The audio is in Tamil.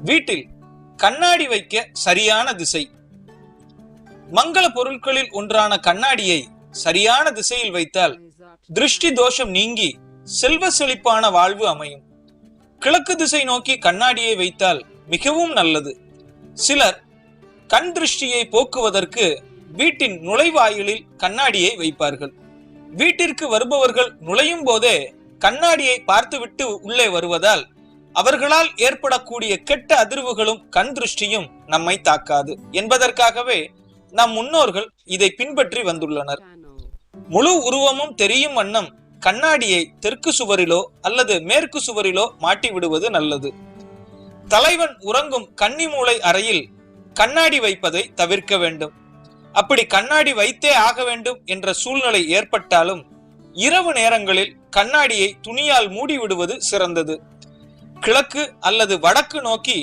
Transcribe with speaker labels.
Speaker 1: வீட்டில் கண்ணாடி வைக்க சரியான திசை. மங்கள பொருட்களில் ஒன்றான கண்ணாடியை சரியான திசையில் வைத்தால் திருஷ்டி தோஷம் நீங்கி செல்வ செழிப்பான வாழ்வு அமையும். கிழக்கு திசை நோக்கி கண்ணாடியை வைத்தால் மிகவும் நல்லது. சிலர் கண் திருஷ்டியை போக்குவதற்கு வீட்டின் நுழைவாயிலில் கண்ணாடியை வைப்பார்கள். வீட்டிற்கு வருபவர்கள் நுழையும் போதே கண்ணாடியை பார்த்துவிட்டு உள்ளே வருவதால் அவர்களால் ஏற்படக்கூடிய கெட்ட அதிர்வுகளும் கண் திருஷ்டியும் நம்மை தாக்காது என்பதற்காகவே நம் முன்னோர்கள் இதை பின்பற்றி வந்துள்ளனர். முழு உருவமும் தெரியும் வண்ணம் கண்ணாடியை தெற்கு சுவரிலோ அல்லது மேற்கு சுவரிலோ மாட்டி விடுவது நல்லது. தலைவன் உறங்கும் கன்னி மூலை அறையில் கண்ணாடி வைப்பதை தவிர்க்க வேண்டும். அப்படி கண்ணாடி வைத்தே ஆக வேண்டும் என்ற சூழ்நிலை ஏற்பட்டாலும் இரவு நேரங்களில் கண்ணாடியை துணியால் மூடி விடுவது சிறந்தது. கிழக்கு அல்லது வடக்கு நோக்கி